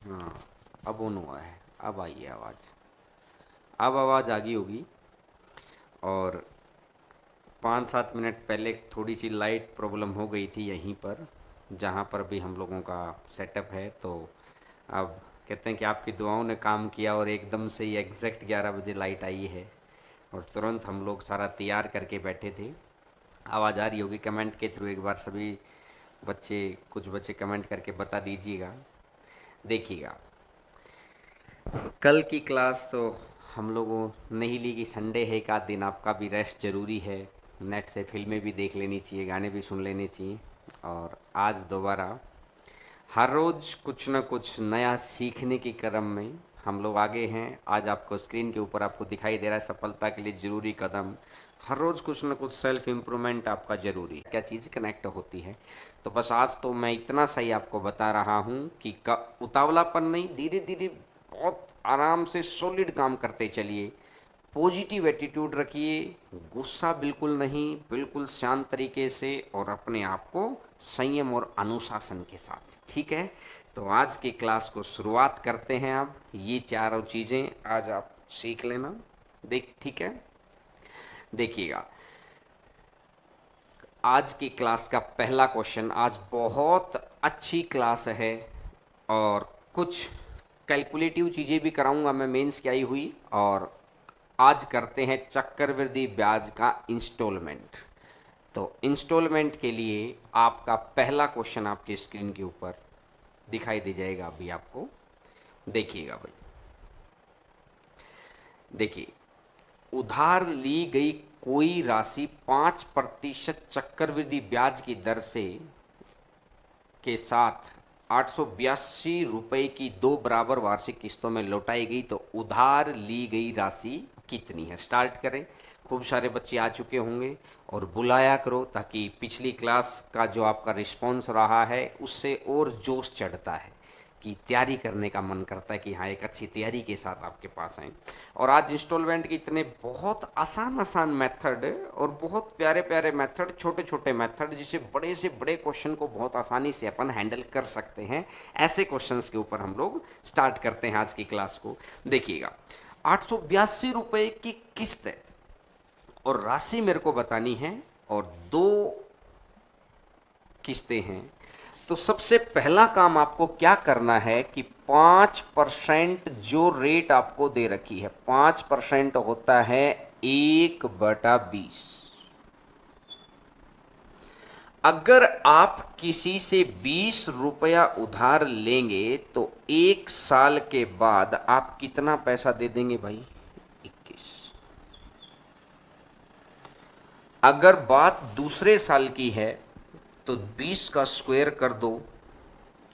हाँ, अब ऑन हुआ है। अब आई है आवाज़। अब आवाज़ आ गई होगी। और 5-7 मिनट पहले थोड़ी सी लाइट प्रॉब्लम हो गई थी यहीं पर, जहाँ पर भी हम लोगों का सेटअप है। तो अब कहते हैं कि आपकी दुआओं ने काम किया और एकदम से ही एग्जैक्ट 11 बजे लाइट आई है। और तुरंत हम लोग सारा तैयार करके बैठे थे। आवाज़ आ रही होगी कमेंट के थ्रू, एक बार सभी बच्चे, कुछ बच्चे कमेंट करके बता दीजिएगा। देखिएगा, कल की क्लास तो हम लोगों ने ही ली कि संडे है, एक आध दिन आपका भी रेस्ट ज़रूरी है। नेट से फिल्में भी देख लेनी चाहिए, गाने भी सुन लेने चाहिए। और आज दोबारा हर रोज़ कुछ ना कुछ नया सीखने की क्रम में हम लोग आगे हैं। आज आपको स्क्रीन के ऊपर आपको दिखाई दे रहा है सफलता के लिए ज़रूरी कदम। हर रोज़ कुछ ना कुछ सेल्फ इम्प्रूवमेंट आपका ज़रूरी है। क्या चीज़ कनेक्ट होती है। तो बस आज तो मैं इतना सही आपको बता रहा हूँ कि उतावलापन नहीं, धीरे धीरे बहुत आराम से सॉलिड काम करते चलिए। पॉजिटिव एटीट्यूड रखिए, गुस्सा बिल्कुल नहीं, बिल्कुल शांत तरीके से और अपने आप को संयम और अनुशासन के साथ। ठीक है, तो आज की क्लास को शुरुआत करते हैं। अब ये चारों चीज़ें आज आप सीख लेना। देख, ठीक है, देखिएगा आज की क्लास का पहला क्वेश्चन। आज बहुत अच्छी क्लास है और कुछ कैलकुलेटिव चीज़ें भी कराऊंगा मैं मेंस की आई हुई। और आज करते हैं चक्रवृद्धि ब्याज का इंस्टॉलमेंट। तो इंस्टॉलमेंट के लिए आपका पहला क्वेश्चन आपकी स्क्रीन के ऊपर दिखाई दे जाएगा अभी आपको। देखिएगा भाई, देखिए, उधार ली गई कोई राशि 5% चक्रवृद्धि ब्याज की दर से के साथ 882 रुपये की दो बराबर वार्षिक किस्तों में लौटाई गई, तो उधार ली गई राशि कितनी है। स्टार्ट करें। खूब सारे बच्चे आ चुके होंगे और बुलाया करो ताकि पिछली क्लास का जो आपका रिस्पॉन्स रहा है उससे और जोश चढ़ता है कि तैयारी करने का मन करता है कि हाँ, एक अच्छी तैयारी के साथ आपके पास आएँ। और आज इंस्टॉलमेंट के इतने बहुत आसान आसान मेथड और बहुत प्यारे प्यारे मेथड, छोटे छोटे मेथड, जिससे बड़े से बड़े क्वेश्चन को बहुत आसानी से अपन हैंडल कर सकते हैं। ऐसे क्वेश्चंस के ऊपर हम लोग स्टार्ट करते हैं आज की क्लास को। देखिएगा, 882 रुपये की किस्त है और राशि मेरे को बतानी है और दो किस्तें हैं। तो सबसे पहला काम आपको क्या करना है कि 5% जो रेट आपको दे रखी है, 5% होता है 1/20। अगर आप किसी से 20 रुपया उधार लेंगे तो 1 साल के बाद आप कितना पैसा दे देंगे भाई? 21। अगर बात दूसरे साल की है तो 20 का स्क्वायर कर दो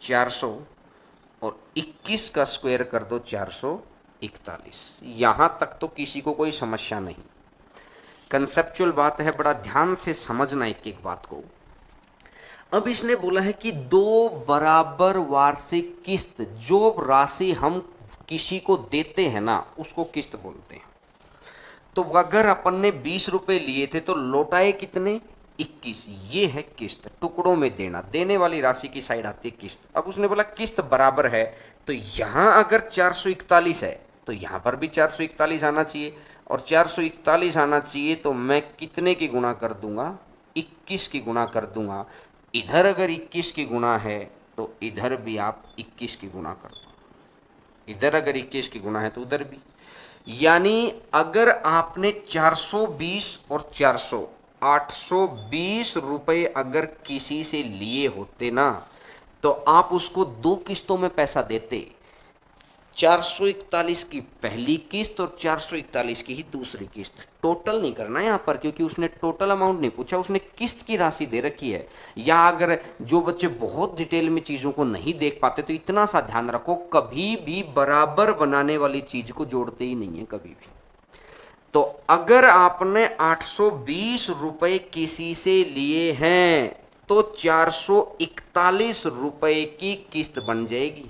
400 और 21 का स्क्वायर कर दो 441। यहां तक तो किसी को कोई समस्या नहीं। कंसेप्चुअल बात है, बड़ा ध्यान से समझना एक एक बात को। अब इसने बोला है कि दो बराबर वार्षिक किस्त, जो राशि हम किसी को देते हैं ना उसको किस्त बोलते हैं। तो अगर अपन ने 20 रुपए लिए थे तो लौटाए कितने? 21। ये है किस्त, टुकड़ों में देना। देने वाली राशि की साइड आती है किस्त। अब उसने बोला किस्त बराबर है, तो यहां अगर 441 है तो यहां पर भी 441 आना चाहिए। और 441 आना चाहिए तो मैं कितने की गुणा कर दूंगा? 21 की गुणा कर दूंगा। इधर अगर 21 की गुणा है तो इधर भी आप 21 की गुणा कर दो। इधर अगर 21 की गुणा है तो उधर भी। यानी अगर आपने 420 और 400, 820 रुपये अगर किसी से लिए होते ना तो आप उसको दो किस्तों में पैसा देते। 441 की पहली किस्त और 441 की ही दूसरी किस्त। टोटल नहीं करना है यहाँ पर, क्योंकि उसने टोटल अमाउंट नहीं पूछा, उसने किस्त की राशि दे रखी है। या अगर जो बच्चे बहुत डिटेल में चीज़ों को नहीं देख पाते तो इतना सा ध्यान रखो, कभी भी बराबर बनाने वाली चीज को जोड़ते ही नहीं है कभी भी। तो अगर आपने 820 रुपये किसी से लिए हैं तो 441 रुपये की किस्त बन जाएगी।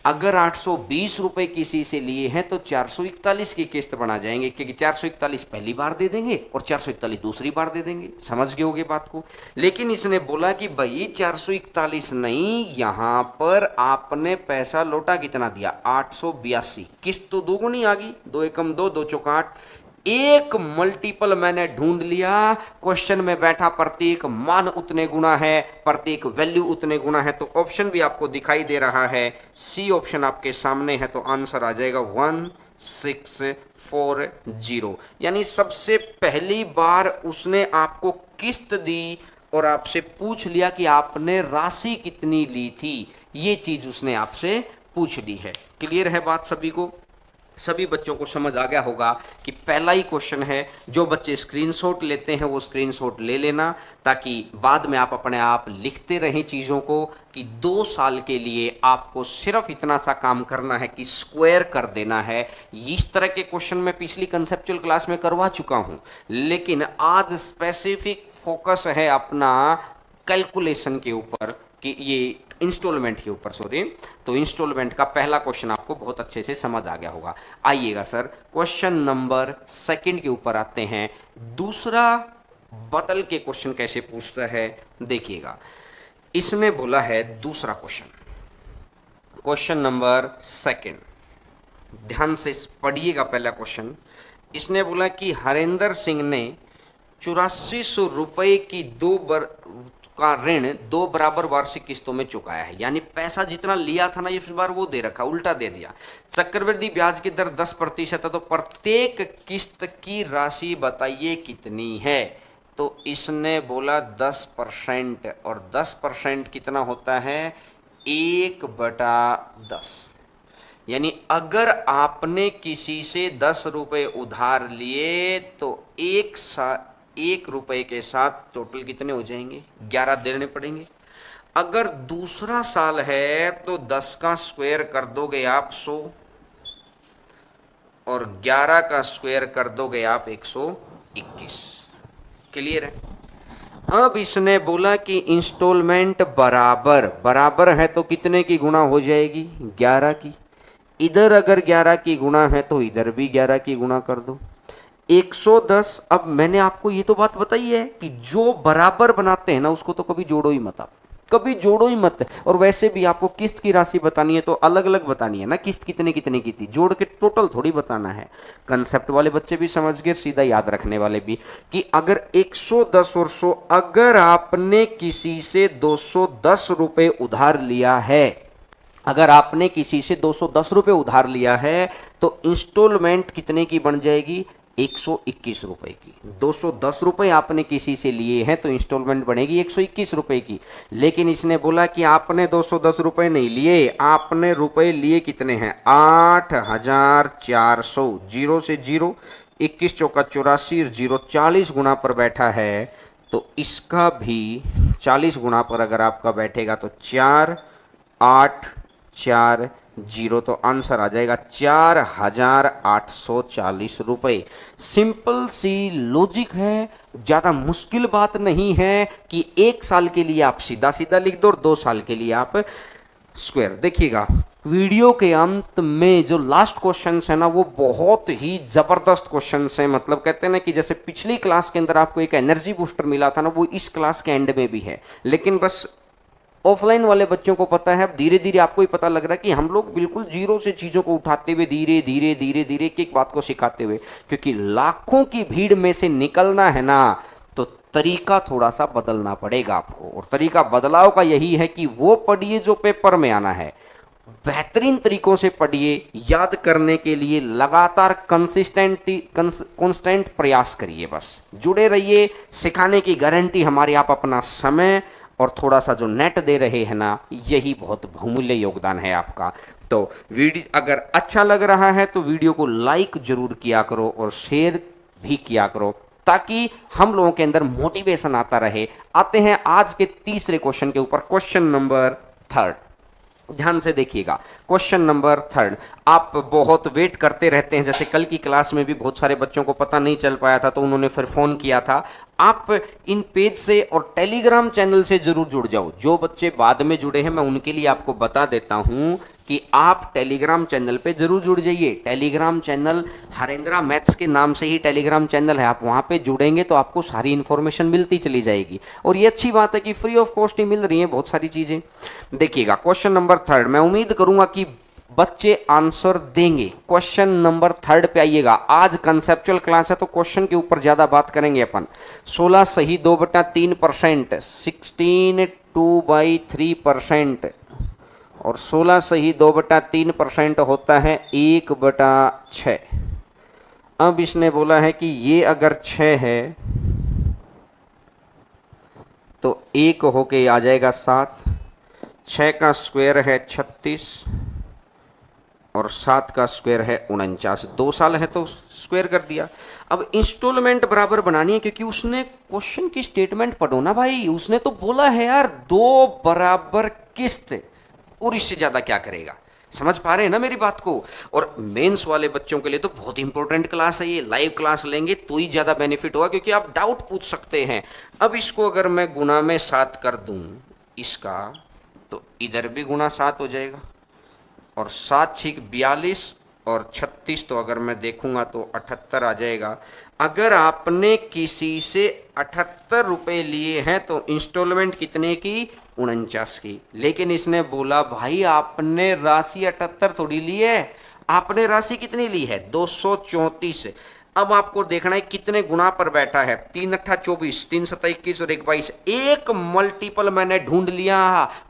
अगर 820 रुपए किसी से लिए हैं तो 441 की किस्त बना जाएंगे, क्योंकि 441 पहली बार दे देंगे और 441 दूसरी बार दे देंगे। समझ गए होगे बात को। लेकिन इसने बोला कि भाई 441 नहीं, यहां पर आपने पैसा लौटा कितना दिया, 882। किस्त तो दोगुनी आ गई, 2 एकम 2, 2 चौका 8। एक मल्टीपल मैंने ढूंढ लिया, क्वेश्चन में बैठा प्रत्येक मान उतने गुना है, प्रत्येक वैल्यू उतने गुना है। तो ऑप्शन भी आपको दिखाई दे रहा है, सी ऑप्शन आपके सामने है, तो आंसर आ जाएगा 1640। यानी सबसे पहली बार उसने आपको किस्त दी और आपसे पूछ लिया कि आपने राशि कितनी ली थी, ये चीज उसने आपसे पूछ ली है। क्लियर है बात सभी को? सभी बच्चों को समझ आ गया होगा कि पहला ही क्वेश्चन है। जो बच्चे स्क्रीनशॉट लेते हैं वो स्क्रीनशॉट ले लेना, ताकि बाद में आप अपने आप लिखते रहें चीज़ों को, कि 2 साल के लिए आपको सिर्फ इतना सा काम करना है कि स्क्वायर कर देना है। इस तरह के क्वेश्चन मैं पिछली कंसेप्चुअल क्लास में करवा चुका हूं, लेकिन आज स्पेसिफिक फोकस है अपना कैलकुलेशन के ऊपर, कि ये इंस्टॉलमेंट के ऊपर, सॉरी। तो इंस्टॉलमेंट का पहला क्वेश्चन आपको बहुत अच्छे से समझ आ गया होगा। आइएगा सर क्वेश्चन नंबर 2 के ऊपर आते हैं। दूसरा बदल के क्वेश्चन कैसे पूछता है देखिएगा। इसने बोला है दूसरा क्वेश्चन, क्वेश्चन नंबर 2, ध्यान से पढ़िएगा पहला क्वेश्चन। इसने बोला कि हरेंद्र सिंह ने 8400 रुपए की का ऋण 2 बराबर वार्षिक किस्तों में चुकाया है। यानी पैसा जितना लिया था ना, इस बार वो दे रखा, उल्टा दे दिया। चक्रवृद्धि ब्याज की दर 10% है, तो प्रत्येक किस्त की राशि बताइए कितनी है। तो इसने बोला 10%, और 10% कितना होता है, 1/10। यानी अगर आपने किसी से 10 रुपए उधार लिए तो 1 रुपए के साथ टोटल कितने हो जाएंगे, 11 देने पड़ेंगे। अगर दूसरा साल है तो 10 का स्क्वायर कर दोगे आप 100, और 11 का स्क्वायर कर दोगे आप 121। क्लियर है? अब इसने बोला कि इंस्टॉलमेंट बराबर है तो कितने की गुणा हो जाएगी, 11 की। इधर अगर 11 की गुणा है तो इधर भी 11 की गुणा कर दो, 110। अब मैंने आपको ये तो बात बताई है कि जो बराबर बनाते हैं ना उसको तो कभी जोड़ो ही मत, आप कभी जोड़ो ही मत। और वैसे भी आपको किस्त की राशि बतानी है तो अलग अलग बतानी है ना, किस्त कितने कितने की थी, जोड़ के टोटल थोड़ी बताना है। कंसेप्ट वाले बच्चे भी समझ गए, सीधा याद रखने वाले भी, कि अगर 110 और 100, अगर आपने किसी से 210 रुपए उधार लिया है, अगर आपने किसी से 210 रुपए उधार लिया है तो इंस्टॉलमेंट कितने की बन जाएगी, 121 रुपए की। 210 रुपए आपने किसी से लिए हैं तो इंस्टॉलमेंट बनेगी 121 रुपए की। लेकिन इसने बोला कि आपने 210 रुपए नहीं लिए, आपने रुपए लिए कितने हैं, 8400। 0 से 0, 21 चौका 84, 0 40 गुना पर बैठा है, तो इसका भी 40 गुना पर अगर आपका बैठेगा तो 4840, तो आंसर आ जाएगा 4840 रुपए। सिंपल सी लॉजिक है, ज्यादा मुश्किल बात नहीं है कि 1 साल के लिए आप सीधा सीधा लिख दो और 2 साल के लिए आप स्क्वायर। देखिएगा वीडियो के अंत में जो लास्ट क्वेश्चंस है ना, वो बहुत ही जबरदस्त क्वेश्चंस हैं। मतलब कहते हैं ना कि जैसे पिछली क्लास के अंदर आपको एक एनर्जी बूस्टर मिला था ना, वो इस क्लास के एंड में भी है। लेकिन बस ऑफलाइन वाले बच्चों को पता है, अब धीरे धीरे आपको ही पता लग रहा है कि हम लोग बिल्कुल जीरो से चीज़ों को उठाते हुए धीरे धीरे धीरे धीरे एक एक बात को सिखाते हुए, क्योंकि लाखों की भीड़ में से निकलना है ना, तो तरीका थोड़ा सा बदलना पड़ेगा आपको। और तरीका बदलाव का यही है कि वो पढ़िए जो पेपर में आना है, बेहतरीन तरीकों से पढ़िए, याद करने के लिए लगातार कंसिस्टेंट प्रयास करिए, बस जुड़े रहिए। सिखाने की गारंटी हमारी, आप अपना समय और थोड़ा सा जो नेट दे रहे हैं ना, यही बहुत बहुमूल्य योगदान है आपका। तो वीडियो अगर अच्छा लग रहा है तो वीडियो को लाइक जरूर किया करो और शेयर भी किया करो, ताकि हम लोगों के अंदर मोटिवेशन आता रहे। आते हैं आज के तीसरे क्वेश्चन के ऊपर, क्वेश्चन नंबर 3। ध्यान से देखिएगा, क्वेश्चन नंबर 3। आप बहुत वेट करते रहते हैं, जैसे कल की क्लास में भी बहुत सारे बच्चों को पता नहीं चल पाया था तो उन्होंने फिर फ़ोन किया था। आप इन पेज से और टेलीग्राम चैनल से जरूर जुड़ जाओ। जो बच्चे बाद में जुड़े हैं मैं उनके लिए आपको बता देता हूं कि कि आप टेलीग्राम चैनल पे जरूर जुड़ जाइए। टेलीग्राम चैनल हरेंद्रा मैथ्स के नाम से ही टेलीग्राम चैनल है, आप वहाँ पे जुड़ेंगे तो आपको सारी इन्फॉर्मेशन मिलती चली जाएगी। और ये अच्छी बात है कि फ्री ऑफ कॉस्ट ही मिल रही है बहुत सारी चीज़ें। देखिएगा क्वेश्चन नंबर 3, मैं उम्मीद करूंगा कि बच्चे आंसर देंगे। क्वेश्चन नंबर 3 पे आइएगा। आज कंसेप्चुअल क्लास है तो क्वेश्चन के ऊपर ज्यादा बात करेंगे अपन। 16 सही 2/3%, 16 2/3% और 16 सही 2/3% होता है 1/6। अब इसने बोला है कि ये अगर 6 है तो 1 होके आ जाएगा 7, 6 का स्क्वायर है 36 और 7 का स्क्वायर है 49। 2 साल है तो स्क्वायर कर दिया। अब इंस्टॉलमेंट बराबर बनानी है क्योंकि उसने क्वेश्चन की स्टेटमेंट पढ़ो ना भाई, उसने तो बोला है यार 2 बराबर किस्त, और इससे ज्यादा क्या करेगा। समझ पा रहे हैं ना मेरी बात को। और मेंस वाले बच्चों के लिए तो बहुत इंपॉर्टेंट क्लास है ये, लाइव क्लास लेंगे तो ही ज्यादा बेनिफिट होगा क्योंकि आप डाउट पूछ सकते हैं। अब इसको अगर मैं गुना में 7 कर दूं इसका, तो इधर भी गुना 7 हो जाएगा और 7 6 42 और 36, तो अगर मैं देखूंगा तो 78 आ जाएगा। अगर आपने किसी से 78 रुपए लिए हैं तो इंस्टॉलमेंट कितने की, 49 की। लेकिन इसने बोला भाई आपने राशि 78 थोड़ी ली है, आपने राशि कितनी ली है 234। अब आपको देखना है कितने गुना पर बैठा है, 3 8 24, 3 7 21 और 1 22। एक मल्टीपल मैंने ढूंढ लिया।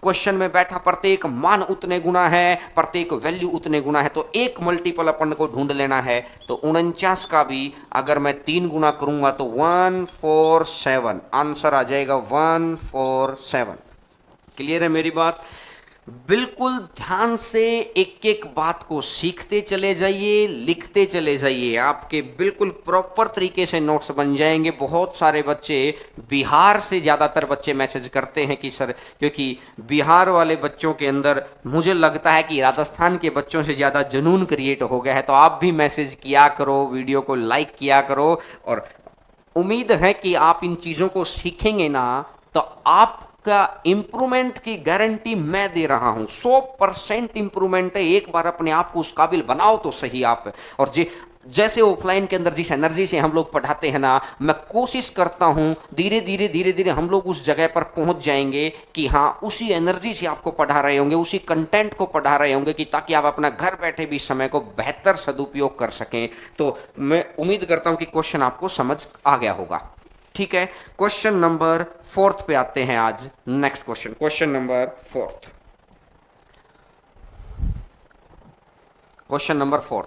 क्वेश्चन में बैठा प्रत्येक मान उतने गुना है, प्रत्येक वैल्यू उतने गुना है, तो एक मल्टीपल अपन को ढूंढ लेना है। तो 49 का भी अगर मैं 3 गुना करूंगा तो 147, आंसर आ जाएगा 147। क्लियर है मेरी बात। बिल्कुल ध्यान से एक एक बात को सीखते चले जाइए, लिखते चले जाइए, आपके बिल्कुल प्रॉपर तरीके से नोट्स बन जाएंगे। बहुत सारे बच्चे, बिहार से ज़्यादातर बच्चे मैसेज करते हैं कि सर, क्योंकि बिहार वाले बच्चों के अंदर मुझे लगता है कि राजस्थान के बच्चों से ज़्यादा जुनून क्रिएट हो गया है। तो आप भी मैसेज किया करो, वीडियो को लाइक किया करो, और उम्मीद है कि आप इन चीज़ों को सीखेंगे ना तो आप का इंप्रूवमेंट की गारंटी मैं दे रहा हूं। 100% इंप्रूवमेंट है। एक बार अपने आप को उस काबिल बनाओ तो सही आप। और जैसे ऑफलाइन के अंदर जिस एनर्जी से हम लोग पढ़ाते हैं ना, मैं कोशिश करता हूं धीरे धीरे हम लोग उस जगह पर पहुंच जाएंगे कि हाँ उसी एनर्जी से आपको पढ़ा रहे होंगे, उसी कंटेंट को पढ़ा रहे होंगे कि ताकि आप अपना घर बैठे भी समय को बेहतर सदुपयोग कर सकें। तो मैं उम्मीद करता हूं कि क्वेश्चन आपको समझ आ गया होगा। ठीक है, क्वेश्चन नंबर 4 पे आते हैं आज। Next question, question number 4। Question number 4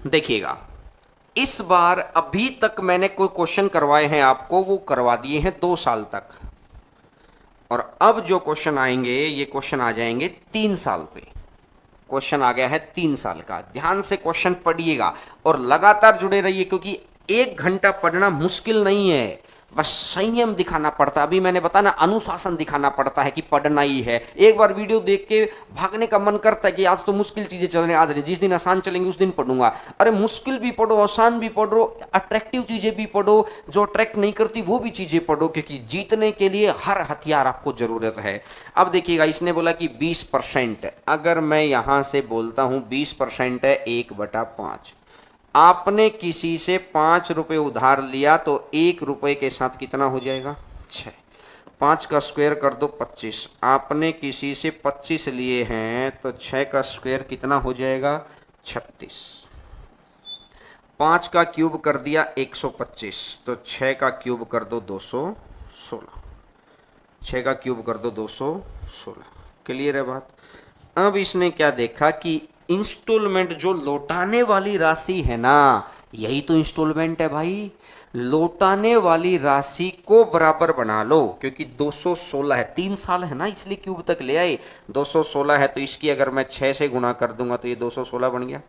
देखिएगा। इस बार अभी तक मैंने कोई क्वेश्चन करवाए हैं आपको, वो करवा दिए हैं 2 साल तक, और अब जो क्वेश्चन आएंगे ये क्वेश्चन आ जाएंगे 3 साल पे। क्वेश्चन आ गया है 3 साल का। ध्यान से क्वेश्चन पढ़िएगा और लगातार जुड़े रहिए, क्योंकि 1 घंटा पढ़ना मुश्किल नहीं है, बस संयम दिखाना पड़ता है। अभी मैंने बताया ना, अनुशासन दिखाना पड़ता है कि पढ़ना ही है। एक बार वीडियो देख के भागने का मन करता है कि आज तो मुश्किल चीजें चल रही हैं, आज नहीं, जिस दिन आसान चलेंगे उस दिन पढ़ूंगा। अरे मुश्किल भी पढ़ो, आसान भी पढ़ो, अट्रैक्टिव चीजें भी पढ़ो, जो अट्रैक्ट नहीं करती वो भी चीजें पढ़ो, क्योंकि जीतने के लिए हर हथियार आपको जरूरत है। अब देखिएगा, इसने बोला कि 20%। अगर मैं यहां से बोलता हूं 20% है 1/5। आपने किसी से 5 रुपये उधार लिया तो 1 रुपये के साथ कितना हो जाएगा, 6। 5 का स्क्वायर कर दो 25। आपने किसी से 25 लिए हैं तो 6 का स्क्वायर कितना हो जाएगा, 36। 5 का क्यूब कर दिया 125, तो 6 का क्यूब कर दो 216। 6 का क्यूब कर दो 216। क्लियर है बात। अब इसने क्या देखा कि इंस्टॉलमेंट जो लौटाने वाली राशि है ना, यही तो इंस्टॉलमेंट है भाई। लौटाने वाली राशि को बराबर बना लो, क्योंकि 216 है, 3 साल है ना, इसलिए क्यूब तक ले आए। 216 है तो इसकी अगर मैं 6 से गुना कर दूंगा तो ये 216 बन गया,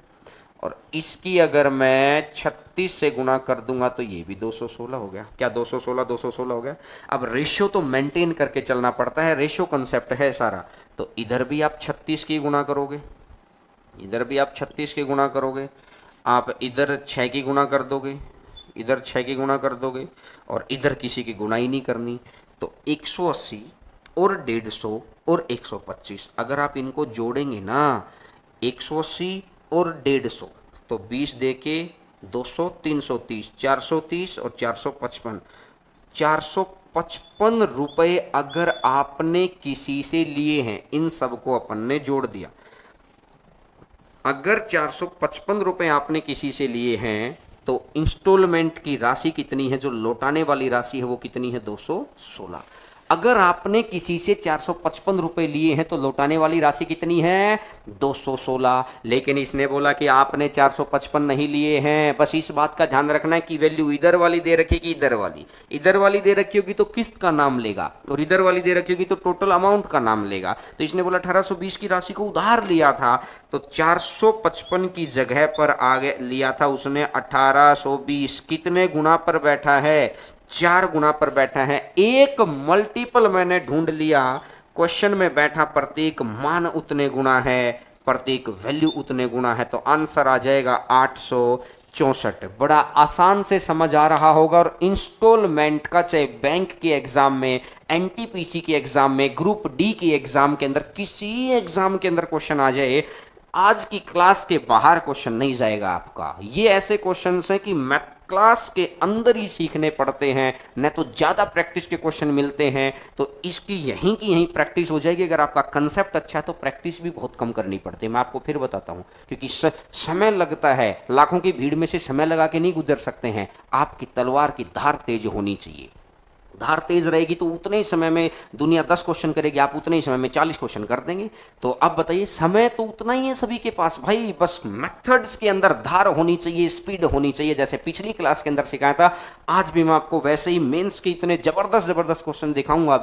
और इसकी अगर मैं 36 से गुना कर दूंगा तो ये भी 216 हो गया। क्या 216 216 हो गया। अब रेशियो तो मेंटेन करके चलना पड़ता है, रेशियो कंसेप्ट है सारा। तो इधर भी आप 36 की गुना करोगे, इधर भी आप 36 की गुना करोगे, आप इधर 6 की गुना कर दोगे, इधर 6 की गुना कर दोगे, और इधर किसी की गुना ही नहीं करनी। तो 180 और 150 और 125, अगर आप इनको जोड़ेंगे ना 180 और 150, तो 20 दे के 200, 330, 430 और 455, 455 रुपये अगर आपने किसी से लिए हैं, इन सबको अपन ने जोड़ दिया। अगर 455 रुपये आपने किसी से लिए हैं तो इंस्टॉलमेंट की राशि कितनी है, जो लौटाने वाली राशि है वो कितनी है, 216। अगर आपने किसी से 455 रुपये लिए हैं तो लौटाने वाली राशि कितनी है, 216। लेकिन इसने बोला कि आपने 455 नहीं लिए हैं। बस इस बात का ध्यान रखना है कि वैल्यू इधर वाली दे रखी कि इधर वाली दे रखी होगी तो किस्त का नाम लेगा, और इधर वाली दे रखी होगी तो टोटल अमाउंट का नाम लेगा। तो इसने बोला 1820 की राशि को उधार लिया था, तो 455 की जगह पर आगे लिया था उसने 1820। कितने गुना पर बैठा है, 4 गुना पर बैठा है। एक मल्टीपल मैंने ढूंढ लिया, क्वेश्चन में बैठा प्रत्येक मान उतने गुना है, प्रत्येक वैल्यू उतने गुना है, तो आंसर आ जाएगा 864। बड़ा आसान से समझ आ रहा होगा। और इंस्टॉलमेंट का चाहे बैंक के एग्जाम में, एनटीपीसी के एग्जाम में, ग्रुप डी के एग्जाम के अंदर, किसी एग्जाम के अंदर क्वेश्चन आ जाए, आज की क्लास के बाहर क्वेश्चन नहीं जाएगा आपका। ये ऐसे क्वेश्चंस हैं कि मैथ क्लास के अंदर ही सीखने पड़ते हैं, न तो ज्यादा प्रैक्टिस के क्वेश्चन मिलते हैं। तो इसकी यहीं की यहीं प्रैक्टिस हो जाएगी। अगर आपका कंसेप्ट अच्छा है तो प्रैक्टिस भी बहुत कम करनी पड़ती है। मैं आपको फिर बताता हूं, क्योंकि समय लगता है, लाखों की भीड़ में से समय लगा के नहीं गुजर सकते हैं। आपकी तलवार की धार तेज होनी चाहिए। धार तेज रहेगी तो उतने ही समय में दुनिया 10 क्वेश्चन करेगी, आप उतने ही समय में 40 क्वेश्चन कर देंगे। तो अब बताइए, समय तो उतना ही है सभी के पास भाई, बस मेथड्स के अंदर धार होनी चाहिए, स्पीड होनी चाहिए। जैसे पिछली क्लास के अंदर सिखाया था, आज भी मैं आपको वैसे ही मेंस के इतने जबरदस्त क्वेश्चन दिखाऊंगा।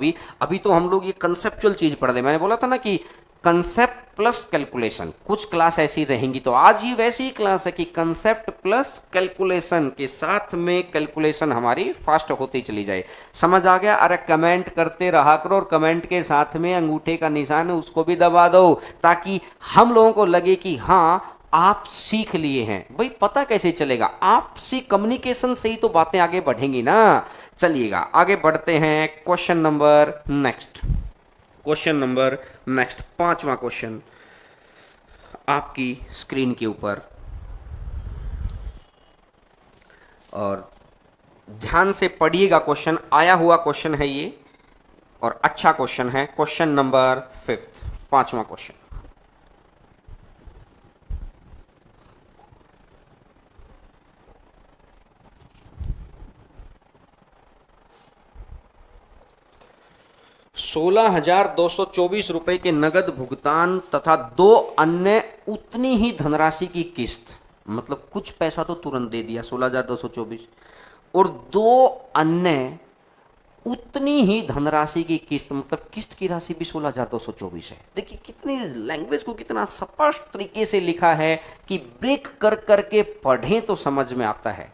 अभी तो हम लोग ये कंसेप्चुअल चीज पढ़ रहे। मैंने बोला था ना कि कंसेप्ट प्लस कैलकुलेशन, कुछ क्लास ऐसी रहेंगी। तो आज ही वैसी ही क्लास है कि कंसेप्ट प्लस कैलकुलेशन के साथ में कैलकुलेशन हमारी फास्ट होती चली जाए। समझ आ गया? अरे कमेंट करते रहा करो, और कमेंट के साथ में अंगूठे का निशान है उसको भी दबा दो, ताकि हम लोगों को लगे कि हाँ आप सीख लिए हैं। भाई पता कैसे चलेगा? आपसी कम्युनिकेशन से ही तो बातें आगे बढ़ेंगी ना। चलिएगा आगे बढ़ते हैं। क्वेश्चन नंबर नेक्स्ट, 5वां क्वेश्चन आपकी स्क्रीन के ऊपर, और ध्यान से पढ़िएगा। क्वेश्चन आया हुआ क्वेश्चन है ये, और अच्छा क्वेश्चन है। क्वेश्चन नंबर 5, 5वां क्वेश्चन। ₹16,224 के नगद भुगतान तथा 2 अन्य उतनी ही धनराशि की किस्त, मतलब कुछ पैसा तो तुरंत दे दिया 16,224, और 2 अन्य उतनी ही धनराशि की किस्त, मतलब किस्त की राशि भी 16,224 है। देखिए कितनी लैंग्वेज को कितना स्पष्ट तरीके से लिखा है कि ब्रेक कर करके पढ़ें तो समझ में आता है।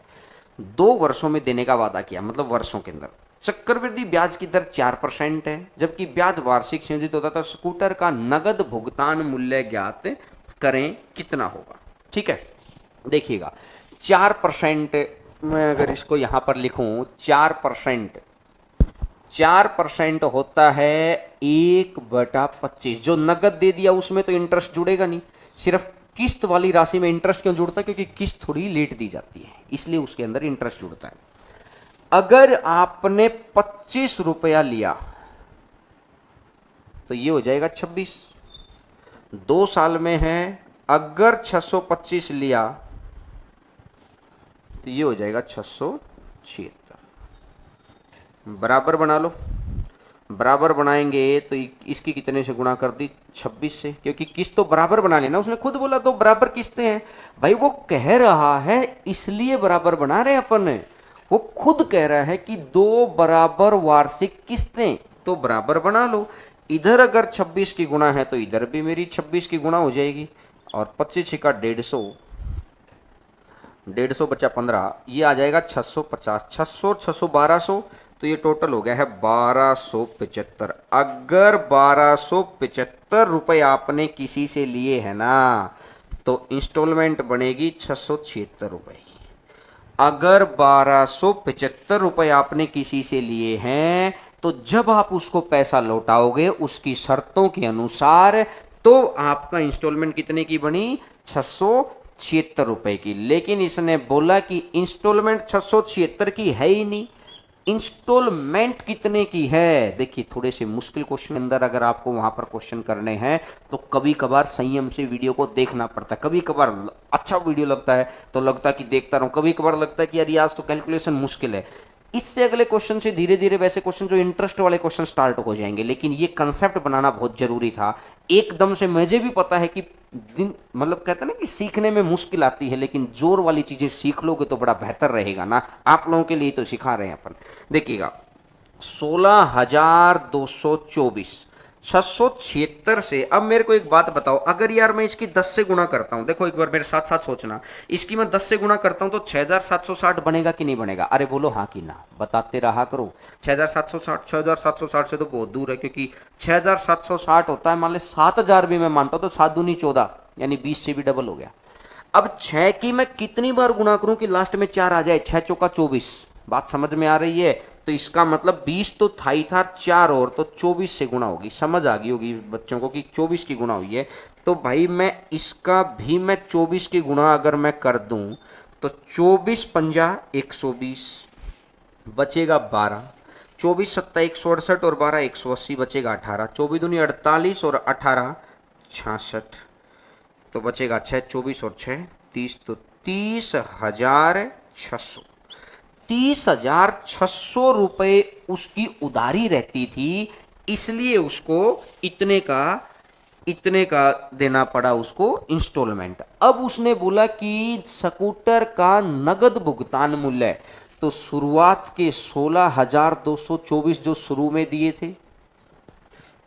2 वर्षों में देने का वादा किया, मतलब वर्षों के अंदर। चक्रवृद्धि ब्याज की दर 4% है, जबकि ब्याज वार्षिक संयोजित होता था। स्कूटर का नगद भुगतान मूल्य ज्ञात करें, कितना होगा? ठीक है, देखिएगा 4%। मैं अगर इसको यहां पर लिखूं, 4% होता है 1/25। जो नगद दे दिया उसमें तो इंटरेस्ट जुड़ेगा नहीं, सिर्फ किस्त वाली राशि में इंटरेस्ट क्यों जुड़ता है? क्योंकि किस्त थोड़ी लेट दी जाती है, इसलिए उसके अंदर इंटरेस्ट जुड़ता है। अगर आपने 25 रुपया लिया तो ये हो जाएगा 26, 2 साल में है। अगर 625 लिया तो ये हो जाएगा 676। बराबर बना लो। बराबर बनाएंगे तो इसकी कितने से गुणा कर दी? 26 से, क्योंकि किस्त तो बराबर बना लेना। उसने खुद बोला तो बराबर किस्तें हैं भाई, वो कह रहा है इसलिए बराबर बना रहे अपन। वो खुद कह रहा है कि 2 बराबर वार्षिक किस्तें, तो बराबर बना लो। इधर अगर 26 की गुणा है तो इधर भी मेरी 26 की गुणा हो जाएगी, और 25 का 150, 150 बचा 15, ये आ जाएगा 650। 600, 600, 1200, तो ये टोटल हो गया है 1275। अगर 1275 रुपए आपने किसी से लिए है ना, तो इंस्टॉलमेंट बनेगी 676 रुपए की। अगर 1275 रुपए आपने किसी से लिए हैं तो जब आप उसको पैसा लौटाओगे उसकी शर्तों के अनुसार, तो आपका इंस्टॉलमेंट कितने की बनी, 676 रुपए की। लेकिन इसने बोला कि इंस्टॉलमेंट 676 की है ही नहीं, इंस्टॉलमेंट कितने की है। देखिए थोड़े से मुश्किल क्वेश्चन अंदर अगर आपको वहां पर क्वेश्चन करने हैं तो कभी कभार संयम से वीडियो को देखना पड़ता है। कभी कभार अच्छा वीडियो लगता है तो लगता है कि देखता रहूं, कभी कभार लगता है कि यार आज तो कैलकुलेशन मुश्किल है। इससे अगले क्वेश्चन से धीरे धीरे वैसे क्वेश्चन जो इंटरेस्ट वाले क्वेश्चन स्टार्ट हो जाएंगे। लेकिन ये कंसेप्ट बनाना बहुत जरूरी था। एकदम से मुझे भी पता है कि दिन मतलब कहते हैं ना कि सीखने में मुश्किल आती है, लेकिन जोर वाली चीजें सीख लोगे तो बड़ा बेहतर रहेगा ना। आप लोगों के लिए तो सिखा रहे हैं अपन। देखिएगा 16,224 676 से। अब मेरे को एक बात बताओ, अगर यार मैं इसकी 10 से गुणा करता हूं, देखो एक बार मेरे साथ साथ सोचना, इसकी मैं 10 से गुणा करता हूं तो 6,760 बनेगा कि नहीं बनेगा? अरे बोलो हाँ कि ना, बताते रहा करो। 6,760 से तो बहुत दूर है, क्योंकि 6,760 होता है, मान लो 7,000 भी मैं मानता हूं तो 7 दूनी 14, यानी 20 से भी डबल हो गया। अब 6 की मैं कितनी बार गुणा करूं कि लास्ट में 4 आ जाए? 6 चौका 24। बात समझ में आ रही है? तो इसका मतलब 20 तो था ही था, 4 और तो 24 से गुणा होगी। समझ आ गई होगी बच्चों को कि 24 की गुणा हुई है। तो भाई मैं इसका भी मैं 24 की गुणा अगर मैं कर दूं तो 24 पंजा 120 बचेगा 12, 24 सत्ता 168 और 12 180 बचेगा 18, 24 दूनी 48 और 18 66, तो बचेगा 6, 24 और 6 30, तो 30,600। 30,600 रुपये उसकी उधारी रहती थी, इसलिए उसको इतने का देना पड़ा उसको इंस्टॉलमेंट। अब उसने बोला कि स्कूटर का नगद भुगतान मूल्य, तो शुरुआत के 16,224 जो शुरू में दिए थे,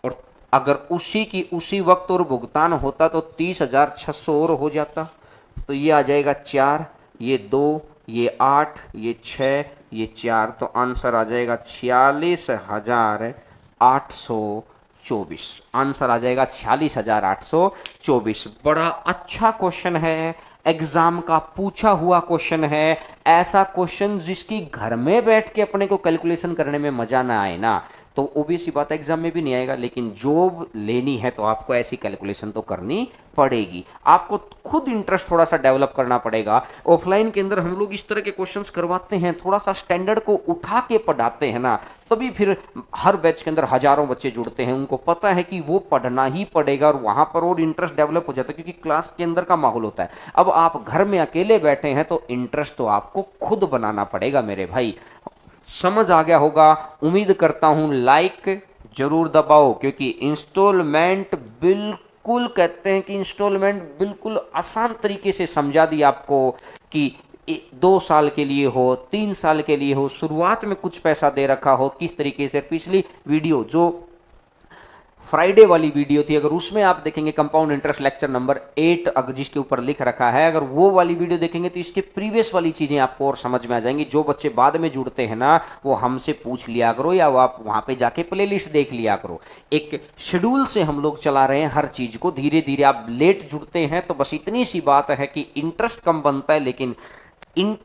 और अगर उसी की उसी वक्त और भुगतान होता तो 30,600 और हो जाता। तो ये आ जाएगा 4, ये 2, ये 8, ये 6, ये 4, तो आंसर आ जाएगा 46,824। आंसर आ जाएगा 46,824। बड़ा अच्छा क्वेश्चन है, एग्जाम का पूछा हुआ क्वेश्चन है। ऐसा क्वेश्चन जिसकी घर में बैठ के अपने को कैलकुलेशन करने में मजा ना आए ना, तो ओबीसी बात एग्जाम में भी नहीं आएगा। लेकिन जॉब लेनी है तो आपको ऐसी कैलकुलेशन तो करनी पड़ेगी। आपको खुद इंटरेस्ट थोड़ा सा डेवलप करना पड़ेगा। ऑफलाइन के अंदर हम लोग इस तरह के क्वेश्चंस करवाते हैं, थोड़ा सा स्टैंडर्ड को उठा के पढ़ाते हैं ना, तभी फिर हर बैच के अंदर हजारों बच्चे जुड़ते हैं। उनको पता है कि वो पढ़ना ही पड़ेगा और वहां पर और इंटरेस्ट डेवलप हो जाता है, क्योंकि क्लास के अंदर का माहौल होता है। अब आप घर में अकेले बैठे हैं तो इंटरेस्ट तो आपको खुद बनाना पड़ेगा मेरे भाई। समझ आ गया होगा उम्मीद करता हूं। लाइक जरूर दबाओ, क्योंकि इंस्टॉलमेंट बिल्कुल कहते हैं कि इंस्टॉलमेंट बिल्कुल आसान तरीके से समझा दी आपको कि 2 साल के लिए हो, 3 साल के लिए हो, शुरुआत में कुछ पैसा दे रखा हो, किस तरीके से। पिछली वीडियो जो फ्राइडे वाली वीडियो थी, अगर उसमें आप देखेंगे कंपाउंड इंटरेस्ट लेक्चर नंबर 8, अगर जिसके ऊपर लिख रखा है, अगर वो वाली वीडियो देखेंगे तो इसके प्रीवियस वाली चीजें आपको और समझ में आ जाएंगी। जो बच्चे बाद में जुड़ते हैं ना, वो हमसे पूछ लिया करो या वो आप वहां पे जाके प्लेलिस्ट देख लिया करो। एक शेड्यूल से हम लोग चला रहे हैं हर चीज को। धीरे धीरे आप लेट जुड़ते हैं तो बस इतनी सी बात है कि इंटरेस्ट कम बनता है, लेकिन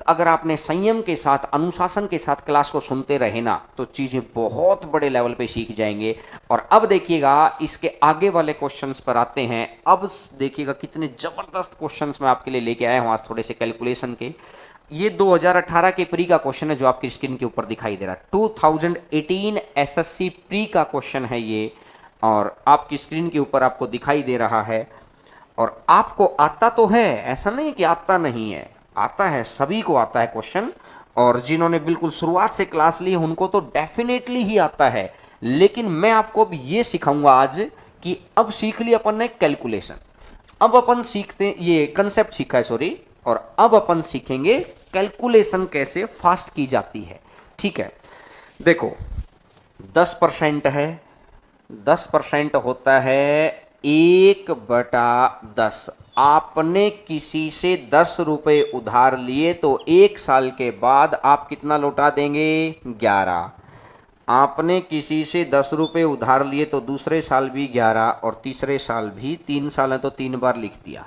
अगर आपने संयम के साथ, अनुशासन के साथ क्लास को सुनते रहे ना, तो चीजें बहुत बड़े लेवल पे सीख जाएंगे। और अब देखिएगा इसके आगे वाले क्वेश्चंस पर आते हैं। अब देखिएगा कितने जबरदस्त क्वेश्चंस मैं आपके लिए लेके आया हूं आज, थोड़े से कैलकुलेशन के। ये 2018 के प्री का क्वेश्चन है जो आपकी स्क्रीन के ऊपर दिखाई दे रहा है। 2018 एसएससी प्री का क्वेश्चन है ये, और आपकी स्क्रीन के ऊपर आपको दिखाई दे रहा है। और आपको आता तो है, ऐसा नहीं कि आता नहीं है, आता है, सभी को आता है क्वेश्चन। और जिन्होंने बिल्कुल शुरुआत से क्लास ली उनको तो डेफिनेटली ही आता है। लेकिन मैं आपको अब ये सिखाऊंगा आज कि अब सीख लिया अपन ने कैलकुलेशन, अब अपन सीखते, ये कंसेप्ट सीखा है सॉरी, और अब अपन सीखेंगे कैलकुलेशन कैसे फास्ट की जाती है। ठीक है, देखो 10% है, 10% होता है 1/10। आपने किसी से 10 रुपए उधार लिए तो 1 साल के बाद आप कितना लौटा देंगे? 11। आपने किसी से 10 रुपए उधार लिए तो दूसरे साल भी 11 और तीसरे साल भी, 3 साल है तो 3 बार लिख दिया।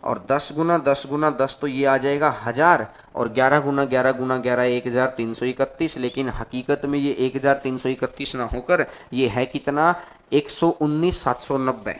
और 10 तो ये आ जाएगा 1000, और 11 गुना 11 गुना 11 1331, लेकिन हकीकत में ये 1331 ना होकर ये है कितना, 119,790,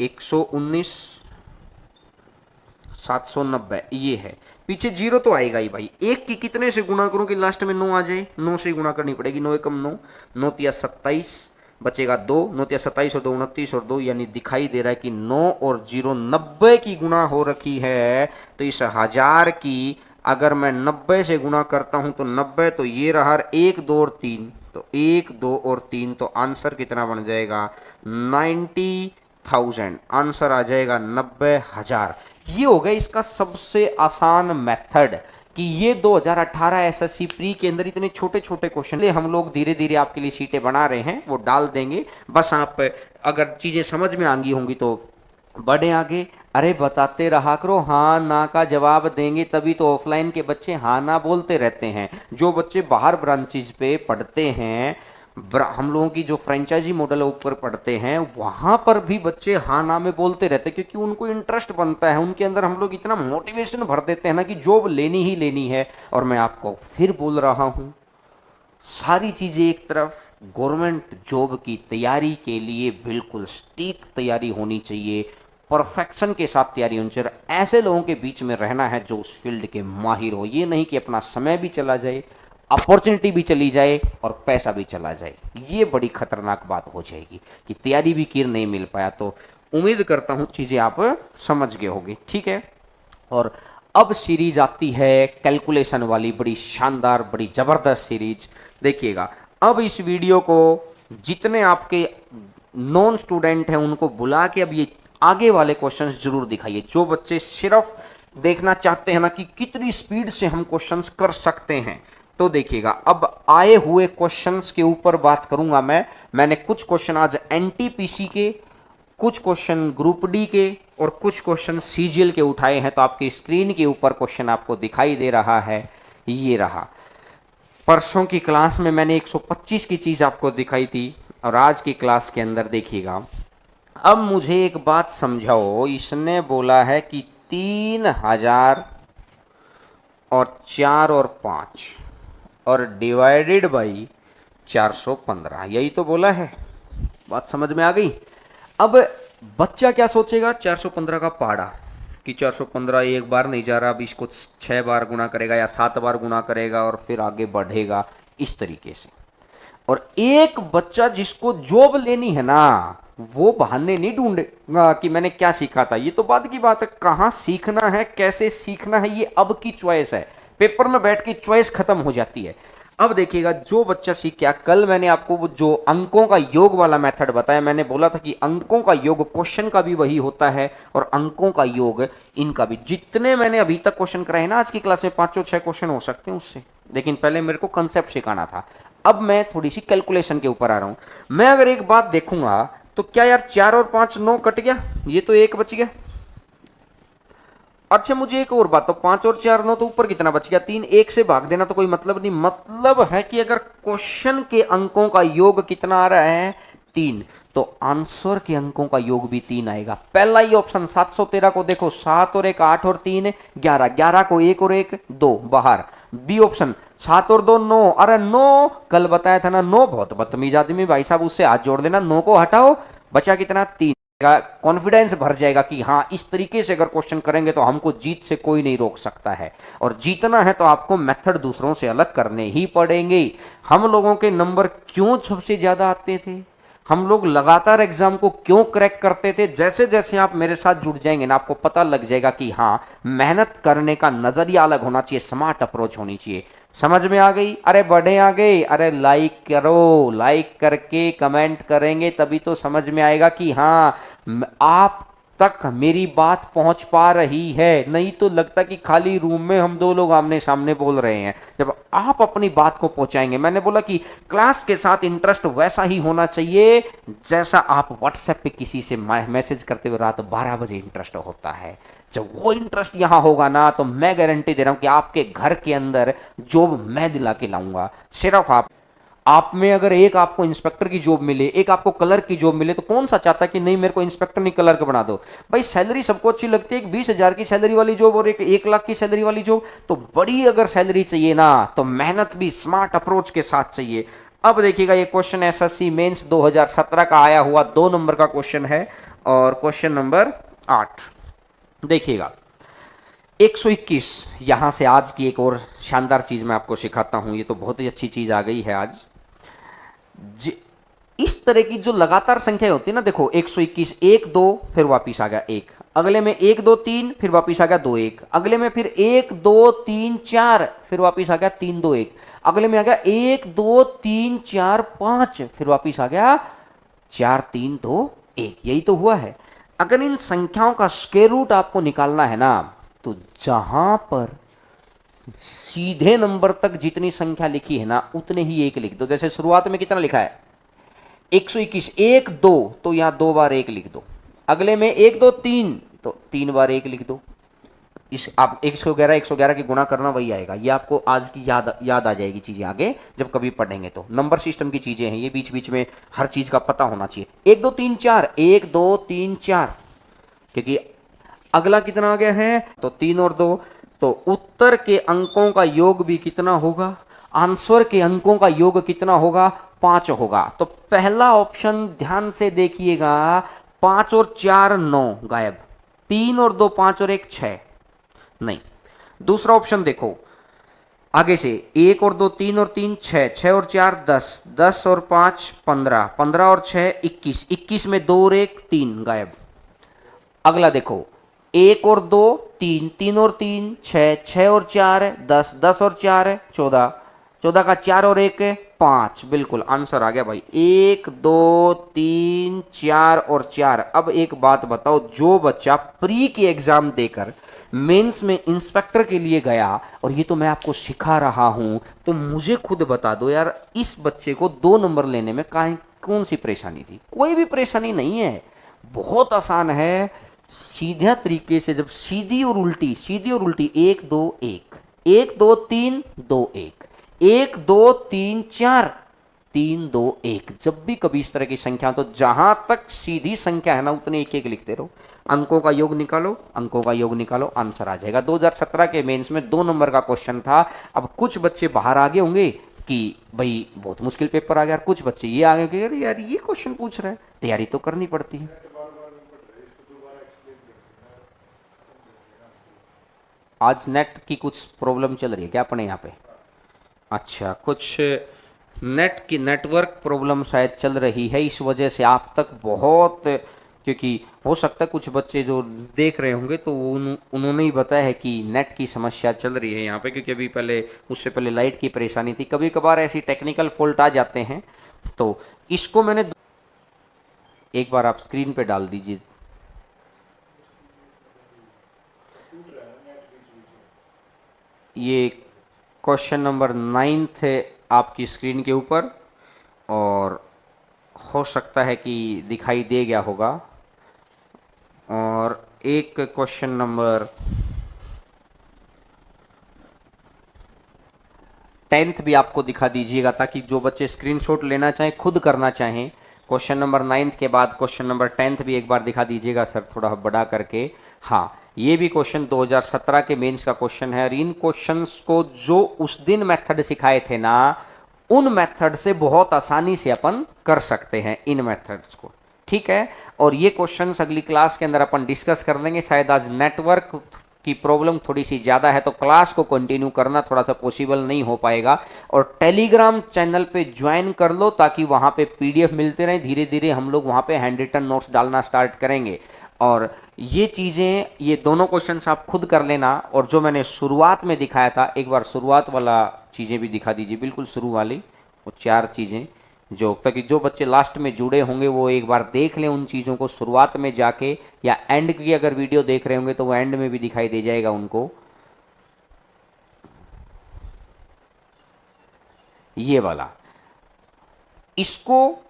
119,790 ये है। पीछे जीरो तो आएगा ही भाई, एक की कितने से गुणा करूं कि लास्ट में 9 आ जाए, 9 से गुणा करनी पड़ेगी, 9 एकम 9, 9 तिया 27, बचेगा 2, 9 तिया 27 और 2 29 और 2, यानी दिखाई दे रहा है कि 9 और 0 90 की गुणा हो रखी है। तो इस 1000 की अगर मैं 90 से गुणा करता हूं तो 90, तो ये रहा 1 2 और 3, तो 1 2 और 3, तो आंसर कितना बन जाएगा 90,000, आंसर आ जाएगा 90,000। ये हो गया इसका सबसे आसान मेथड कि ये 2018 एसएससी प्री के अंदर इतने छोटे छोटे क्वेश्चन हम लोग धीरे धीरे आपके लिए शीटें बना रहे हैं, वो डाल देंगे। बस आप अगर चीजें समझ में आएंगी होंगी तो बढ़े आगे। अरे बताते रहा करो, हाँ ना का जवाब देंगे तभी तो ऑफलाइन के बच्चे हाँ ना बोलते रहते हैं। जो बच्चे बाहर ब्रांचेज पे पढ़ते हैं, हम लोगों की जो फ्रेंचाइजी मॉडल ऊपर पढ़ते हैं, वहां पर भी बच्चे हाँ ना में बोलते रहते हैं, क्योंकि उनको इंटरेस्ट बनता है उनके अंदर। हम लोग इतना मोटिवेशन भर देते हैं ना कि जॉब लेनी ही लेनी है। और मैं आपको फिर बोल रहा हूं, सारी चीजें एक तरफ, गवर्नमेंट जॉब की तैयारी के लिए बिल्कुल स्टीक तैयारी होनी चाहिए, परफेक्शन के साथ तैयारी होनी चाहिए। ऐसे लोगों के बीच में रहना है जो उस फील्ड के माहिर हो। ये नहीं कि अपना समय भी चला जाए, अपॉर्चुनिटी भी चली जाए और पैसा भी चला जाए। ये बड़ी खतरनाक बात हो जाएगी कि तैयारी भी किर नहीं मिल पाया। तो उम्मीद करता हूं चीजें आप समझ गए होगी, ठीक है। और अब सीरीज आती है कैलकुलेशन वाली, बड़ी शानदार बड़ी जबरदस्त सीरीज। देखिएगा, अब इस वीडियो को जितने आपके नॉन स्टूडेंट हैं उनको बुला के अब ये आगे वाले क्वेश्चंस जरूर दिखाइए। जो बच्चे सिर्फ देखना चाहते हैं ना कि कितनी स्पीड से हम क्वेश्चंस कर सकते हैं, तो देखिएगा अब आए हुए क्वेश्चंस के ऊपर बात करूंगा मैंने कुछ क्वेश्चन आज एनटीपीसी के, कुछ क्वेश्चन ग्रुप डी के और कुछ क्वेश्चन सीजीएल के उठाए हैं। तो आपकी स्क्रीन के ऊपर क्वेश्चन आपको दिखाई दे रहा है, ये रहा। परसों की क्लास में मैंने 125 की चीज आपको दिखाई थी, और आज की क्लास के अंदर देखिएगा। अब मुझे एक बात समझाओ, इसने बोला है कि 3000 और 4 और 5 और डिवाइडेड बाई 415, यही तो बोला है। बात समझ में आ गई। अब बच्चा क्या सोचेगा, 415 का पहाड़ा कि 415 एक बार नहीं जा रहा, अब इसको 6 बार गुना करेगा या 7 बार गुना करेगा और फिर आगे बढ़ेगा इस तरीके से। और एक बच्चा जिसको जॉब लेनी है ना, वो बहाने नहीं ढूंढेगा कि मैंने क्या सीखा था। ये तो बाद की बात है, कहाँ सीखना है कैसे सीखना है ये अब की चॉइस है। पेपर में बैठ के चॉइस खत्म हो जाती है। अब देखिएगा, जो बच्चा सीख गया, कल मैंने आपको वो जो अंकों का योग वाला मेथड बताया, मैंने बोला था कि अंकों का योग क्वेश्चन का भी वही होता है और अंकों का योग इनका भी। जितने मैंने अभी तक क्वेश्चन कराए ना आज की क्लास में, 5-6 क्वेश्चन हो सकते हैं उससे, लेकिन पहले मेरे को कंसेप्ट सिखाना था। अब मैं थोड़ी सी कैलकुलेशन के ऊपर आ रहा हूं। मैं अगर एक बात देखूंगा तो क्या यार 4 और 5 9 कट गया, ये तो 1 बच गया। अच्छा मुझे एक और बात, तो 5 और 4 9 तो ऊपर कितना बच गया, 3। 1 से भाग देना तो कोई मतलब नहीं। मतलब है कि अगर क्वेश्चन के अंकों का योग कितना आ रहा है 3, तो आंसर के अंकों का योग भी 3 आएगा। पहला ही ऑप्शन 713 को देखो, 7 और 1 8 और 3 11, 11 को 1 और 1 2 बाहर। बी ऑप्शन 7 और 2 9, अरे 9 कल बताया था ना, 9 बहुत बदतमीज आदमी भाई साहब, उससे हाथ जोड़ देना। 9 को हटाओ, बचा कितना 3। कॉन्फिडेंस भर जाएगा कि हाँ इस तरीके से अगर क्वेश्चन करेंगे तो हमको जीत से कोई नहीं रोक सकता है। और जीतना है तो आपको मेथड दूसरों से अलग करने ही पड़ेंगे। हम लोगों के नंबर क्यों सबसे ज्यादा आते थे, हम लोग लगातार एग्जाम को क्यों क्रैक करते थे, जैसे जैसे आप मेरे साथ जुड़ जाएंगे ना, आपको पता लग जाएगा कि हाँ मेहनत करने का नजरिया अलग होना चाहिए, स्मार्ट अप्रोच होनी चाहिए। समझ में आ गई। अरे बढ़े आ गए, अरे लाइक करो, लाइक करके कमेंट करेंगे तभी तो समझ में आएगा कि हाँ आप तक मेरी बात पहुंच पा रही है। नहीं तो लगता कि खाली रूम में हम दो लोग आमने सामने बोल रहे हैं। जब आप अपनी बात को पहुंचाएंगे, मैंने बोला कि क्लास के साथ इंटरेस्ट वैसा ही होना चाहिए जैसा आप व्हाट्सएप पे किसी से मैसेज करते हुए रात 12 बजे इंटरेस्ट होता है। जब वो इंटरेस्ट यहां होगा ना, तो मैं गारंटी दे रहा हूं कि आपके घर के अंदर जॉब मैं दिला के लाऊंगा। सिर्फ आप आप में अगर एक आपको इंस्पेक्टर की जॉब मिले, एक आपको क्लर्क की जॉब मिले, तो कौन सा चाहता कि नहीं मेरे को इंस्पेक्टर नहीं क्लर्क बना दो? भाई सैलरी सबको अच्छी लगती है, एक 20,000 की सैलरी वाली जॉब और एक 1 लाख की सैलरी वाली जॉब। तो बड़ी अगर सैलरी चाहिए ना, तो मेहनत भी स्मार्ट अप्रोच के साथ चाहिए। अब देखिएगा, ये क्वेश्चन एसएससी मेंस 2017 का आया हुआ 2 नंबर का क्वेश्चन है, और क्वेश्चन नंबर 8 देखिएगा। 121, यहां से आज की एक और शानदार चीज मैं आपको सिखाता हूं। ये तो बहुत ही अच्छी चीज आ गई है आज। इस तरह की जो लगातार संख्या होती है ना, देखो 121, 1 2 फिर वापिस आ गया 1, अगले में 1 2 3 फिर वापिस आ गया 2 1, अगले में फिर 1 2 3 4 फिर वापिस आ गया 3 2 1, अगले में आ गया 1 2 3 4 5 फिर वापिस आ गया 4 3 2 1। यही तो हुआ है। अगर इन संख्याओं का स्क्वायर रूट आपको निकालना है ना, तो जहां पर सीधे नंबर तक जितनी संख्या लिखी है ना, उतने ही एक लिख दो। जैसे शुरुआत में कितना लिखा है 121, 1 2, तो यहां 2 बार 1 लिख दो। अगले में 1 2 3, तो 3 बार 1 लिख दो। इस आप 111 111 की गुणा करना वही आएगा। ये आपको आज की याद आ जाएगी चीजें, आगे जब कभी पढ़ेंगे तो। नंबर सिस्टम की चीजें हैं ये, बीच बीच में हर चीज का पता होना चाहिए। 1 2 3 4, 1 2 3 4, क्योंकि अगला कितना आ गया है, तो 3 और 2, तो उत्तर के अंकों का योग भी कितना होगा, आंसर के अंकों का योग कितना होगा, 5 होगा। तो पहला ऑप्शन ध्यान से देखिएगा, 5 और 4 9 गायब, 3 और 2 5 और 1 6 नहीं। दूसरा ऑप्शन देखो आगे से, 1 और 2 3 और 3 6, 6 और 4 10, 10 और 5 15, 15 और 6 21, 21 में 2 और 1 3 गायब। अगला देखो, 1 और 2 3, 3 और 3 6, 6 और 4 10, 10 और 4 14, 14 का 4 और 1 5, बिल्कुल आंसर आ गया भाई। 1 2 3 4 और 4। अब एक बात बताओ, जो बच्चा प्री की एग्जाम देकर मेंस में इंस्पेक्टर के लिए गया, और ये तो मैं आपको सिखा रहा हूं, तो मुझे खुद बता दो यार, इस बच्चे को 2 नंबर लेने में कौन सी परेशानी थी? कोई भी परेशानी नहीं है, बहुत आसान है। सीधा तरीके से, जब सीधी और उल्टी 1 2 1, 1 2 3 2 1, 1 2 3 4 3 2 1, जब भी कभी इस तरह की संख्या, तो जहां तक सीधी संख्या है ना, उतने एक एक लिखते रहो। अंकों का योग निकालो, अंकों का योग निकालो, आंसर आ जाएगा। 2017 के मेंस में 2 नंबर का क्वेश्चन था। अब कुछ बच्चे बाहर आगे होंगे कि भाई बहुत मुश्किल पेपर आ गया, कुछ बच्चे ये आगे कि यार ये क्वेश्चन पूछ रहे हैं, तैयारी तो करनी पड़ती है। आज नेट की कुछ प्रॉब्लम चल रही है क्या अपने यहाँ पे? अच्छा, कुछ नेट की नेटवर्क प्रॉब्लम शायद चल रही है, इस वजह से आप तक बहुत, क्योंकि हो सकता है कुछ बच्चे जो देख रहे होंगे तो उन्होंने ही बताया है कि नेट की समस्या चल रही है यहाँ पे, क्योंकि अभी पहले, उससे पहले लाइट की परेशानी थी। कभी कभार ऐसी टेक्निकल फॉल्ट आ जाते हैं, तो इसको मैंने एक बार आप स्क्रीन पे डाल दीजिए। ये क्वेश्चन नंबर 9 है आपकी स्क्रीन के ऊपर, और हो सकता है कि दिखाई दे गया होगा। और एक क्वेश्चन नंबर 10 भी आपको दिखा दीजिएगा, ताकि जो बच्चे स्क्रीनशॉट लेना चाहें, खुद करना चाहें। क्वेश्चन नंबर 9 के बाद क्वेश्चन नंबर 10 भी एक बार दिखा दीजिएगा सर, थोड़ा बड़ा करके। हाँ, ये भी क्वेश्चन 2017 के मेंस का क्वेश्चन है, और इन क्वेश्चंस को जो उस दिन मेथड सिखाए थे ना, उन मेथड से बहुत आसानी से अपन कर सकते हैं इन मेथड्स को, ठीक है। और ये क्वेश्चंस अगली क्लास के अंदर अपन डिस्कस कर लेंगे। शायद आज नेटवर्क की प्रॉब्लम थोड़ी सी ज़्यादा है, तो क्लास को कंटिन्यू करना थोड़ा सा पॉसिबल नहीं हो पाएगा। और टेलीग्राम चैनल पे ज्वाइन कर लो, ताकि वहाँ पे पीडीएफ मिलते रहे। धीरे धीरे हम लोग वहाँ पे हैंड रिटन नोट्स डालना स्टार्ट करेंगे। और ये चीज़ें, ये दोनों क्वेश्चंस आप खुद कर लेना। और जो मैंने शुरुआत में दिखाया था, एक बार शुरुआत वाला चीज़ें भी दिखा दीजिए, बिल्कुल शुरू वाली वो 4 चीज़ें, जो ताकि जो बच्चे लास्ट में जुड़े होंगे वो एक बार देख लें उन चीज़ों को शुरुआत में जाके, या एंड की अगर वीडियो देख रहे होंगे तो वो एंड में भी दिखाई दे जाएगा उनको। ये वाला, इसको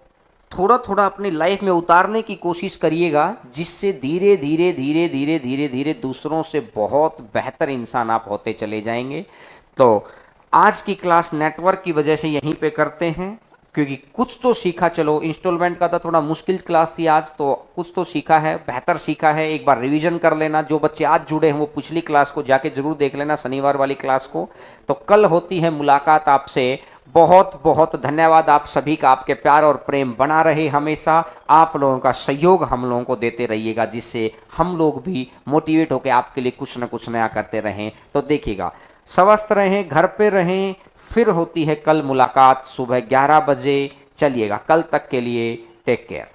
थोड़ा थोड़ा अपनी लाइफ में उतारने की कोशिश करिएगा, जिससे धीरे धीरे धीरे धीरे धीरे धीरे दूसरों से बहुत बेहतर इंसान आप होते चले जाएंगे। तो आज की क्लास नेटवर्क की वजह से यहीं पे करते हैं, क्योंकि कुछ तो सीखा। चलो इंस्टॉलमेंट का तो थोड़ा मुश्किल क्लास थी आज, तो कुछ तो सीखा है, बेहतर सीखा है। एक बार रिवीजन कर लेना, जो बच्चे आज जुड़े हैं वो पिछली क्लास को जाके जरूर देख लेना, शनिवार वाली क्लास को। तो कल होती है मुलाकात आपसे। बहुत बहुत धन्यवाद आप सभी का, आपके प्यार और प्रेम बना रहे हमेशा। आप लोगों का सहयोग हम लोगों को देते रहिएगा, जिससे हम लोग भी मोटिवेट होकर आपके लिए कुछ ना कुछ नया करते रहें। तो देखिएगा, स्वस्थ रहें, घर पे रहें। फिर होती है कल मुलाकात सुबह 11 बजे। चलिएगा, कल तक के लिए टेक केयर।